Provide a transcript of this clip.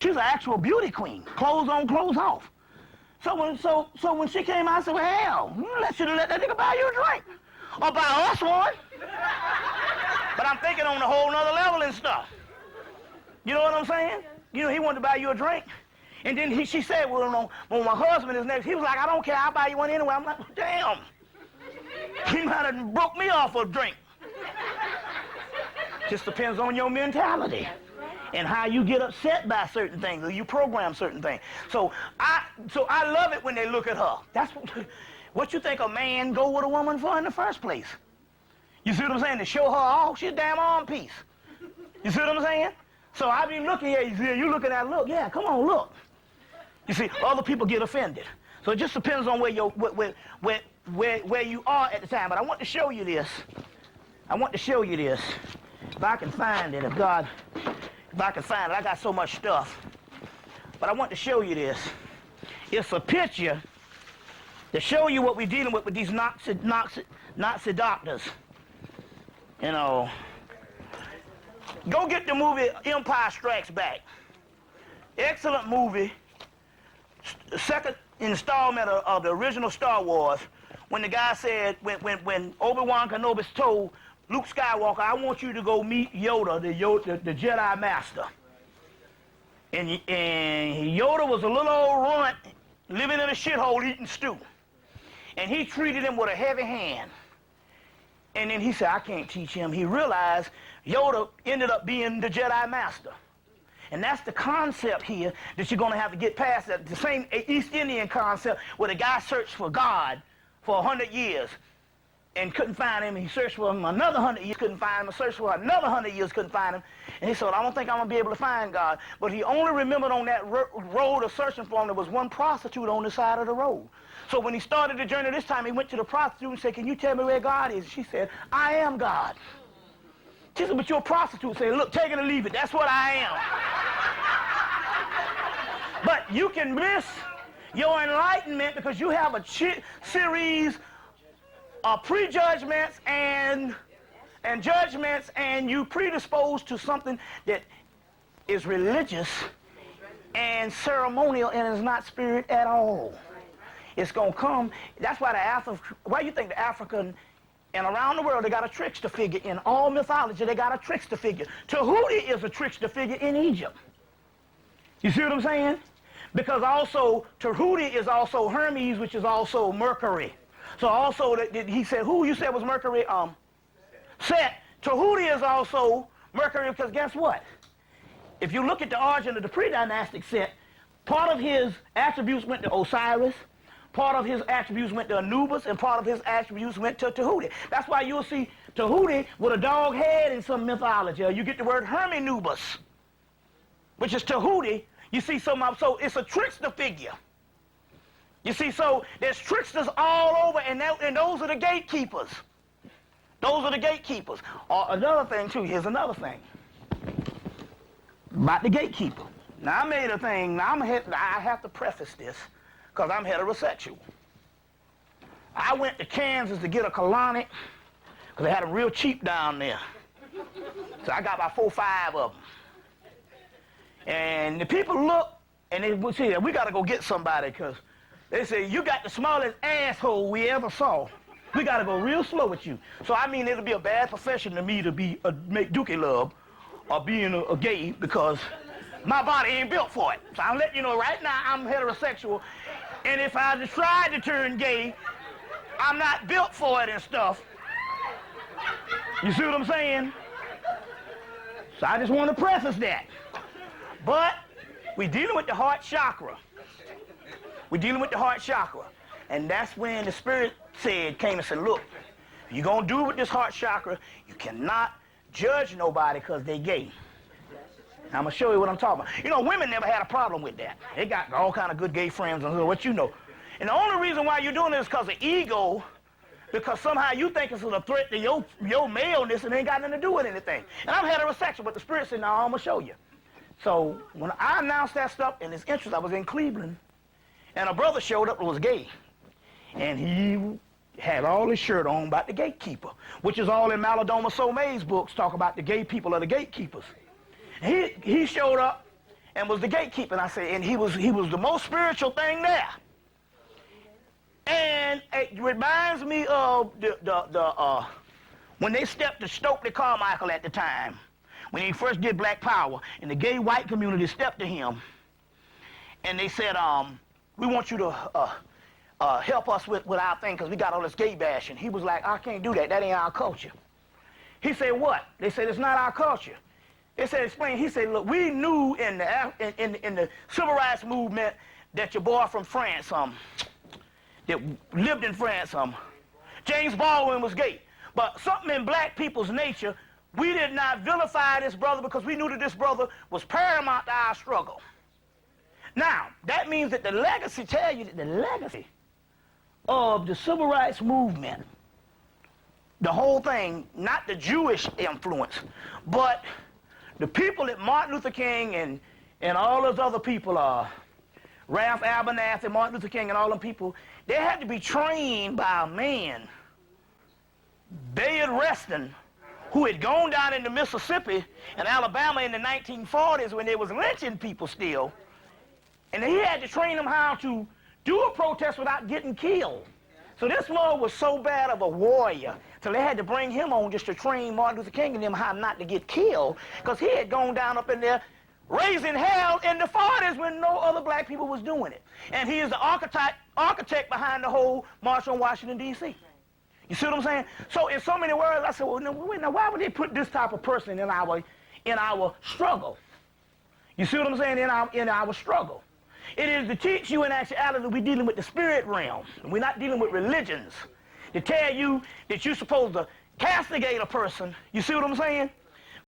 She's an actual beauty queen, clothes on, clothes off. So when she came out, I said, well, hell, you should have let that nigga buy you a drink. Or buy us one. But I'm thinking on a whole nother level and stuff. You know what I'm saying? You know, he wanted to buy you a drink. And then she said, well, when my husband is next, he was like, I don't care, I'll buy you one anyway. I'm like, damn. He might have broke me off a drink. Just depends on your mentality and how you get upset by certain things or you program certain things. So I love it when they look at her. That's what you think a man go with a woman for in the first place. You see what I'm saying? To show her off, she's a damn arm piece. You see what I'm saying? So I be looking at you looking at look, yeah, come on, look. You see, other people get offended. So it just depends on where you are at the time. But I want to show you this. I want to show you this. If I can find it, if I can find it, I got so much stuff. But I want to show you this. It's a picture to show you what we're dealing with these Nazi doctors. You know, go get the movie Empire Strikes Back. Excellent movie. Second installment of the original Star Wars. When the guy said, when Obi-Wan Kenobi told Luke Skywalker, I want you to go meet Yoda, the Jedi Master. And Yoda was a little old runt living in a shithole eating stew. And he treated him with a heavy hand. And then he said, I can't teach him. He realized Yoda ended up being the Jedi Master. And that's the concept here that you're going to have to get past. That the same East Indian concept where the guy searched for God for 100 years and couldn't find him. He searched for him another 100 years, couldn't find him. He searched for another 100 years, couldn't find him. And he said, I don't think I'm going to be able to find God. But he only remembered on that road of searching for him, there was one prostitute on the side of the road. So when he started the journey this time, he went to the prostitute and said, can you tell me where God is? She said, I am God. She said, but you're a prostitute. Say, look, take it or leave it. That's what I am. But you can miss your enlightenment because you have a series of prejudgments and judgments, and you predisposed to something that is religious and ceremonial and is not spirit at all. It's going to come. That's why why you think the African and around the world, they got a trickster figure. In all mythology, they got a trickster figure. Tahuti is a trickster figure in Egypt. You see what I'm saying? Because also, Tahuti is also Hermes, which is also Mercury. So also, he said, who you said was Mercury? Set. Tahuti is also Mercury because guess what? If you look at the origin of the pre-dynastic Set, part of his attributes went to Osiris, part of his attributes went to Anubis, and part of his attributes went to Tahuti. That's why you'll see Tahuti with a dog head in some mythology. You get the word Herminubis, which is Tahuti. You see, so it's a trickster figure. You see, so there's tricksters all over, and those are the gatekeepers. Those are the gatekeepers. Another thing, too, here's another thing about the gatekeeper. Now, I made a thing. Now, I have to preface this because I'm heterosexual. I went to Kansas to get a colonic because they had them real cheap down there. So I got about 4 or 5 of them. And the people look, and they would say, we got to go get somebody because they say, you got the smallest asshole we ever saw. We got to go real slow with you. So, I mean, it'll be a bad profession to me to make dookie love or being a gay because my body ain't built for it. So I'm letting you know right now I'm heterosexual. And if I tried to turn gay, I'm not built for it and stuff. You see what I'm saying? So I just want to preface that. But we're dealing with the heart chakra. We're dealing with the heart chakra. And that's when the Spirit came and said, look, you're going to do it with this heart chakra. You cannot judge nobody because they're gay. I'm going to show you what I'm talking about. You know, women never had a problem with that. They got all kind of good gay friends and what you know. And the only reason why you're doing this is because of ego, because somehow you think it's a threat to your maleness and it ain't got nothing to do with anything. And I'm heterosexual, but the Spirit said, no, I'm going to show you. So when I announced that stuff, in his interest, I was in Cleveland, and a brother showed up that was gay. And he had all his shirt on about the gatekeeper, which is all in Malidoma Somei's books, talk about the gay people are the gatekeepers. He showed up, and was the gatekeeper. And I said, and he was the most spiritual thing there. And it reminds me of when they stepped to Stokely Carmichael at the time, when he first did Black Power, and the gay white community stepped to him, and they said, we want you to help us with our thing, because we got all this gay bashing. He was like, I can't do that. That ain't our culture. He said, what? They said, it's not our culture. They said, explain. He said, look, we knew in the civil rights movement that your boy from France, that lived in France, James Baldwin was gay. But something in black people's nature, we did not vilify this brother because we knew that this brother was paramount to our struggle. Now, that means that the legacy tell you that the legacy of the civil rights movement, the whole thing, not the Jewish influence, but the people that Martin Luther King and all those other people Ralph Abernathy, Martin Luther King and all them people, they had to be trained by a man, Bayard Rustin, who had gone down into Mississippi and Alabama in the 1940s when they was lynching people still, and he had to train them how to do a protest without getting killed. So this Lord was so bad of a warrior, so they had to bring him on just to train Martin Luther King and them how not to get killed, because he had gone down up in there raising hell in the 40s when no other black people was doing it. And he is the architect behind the whole March on Washington, D.C. You see what I'm saying? So in so many words, I said, well, now, wait, now why would they put this type of person in our struggle? You see what I'm saying? In our struggle. It is to teach you in actuality we're dealing with the spirit realm. We're not dealing with religions. To tell you that you're supposed to castigate a person. You see what I'm saying?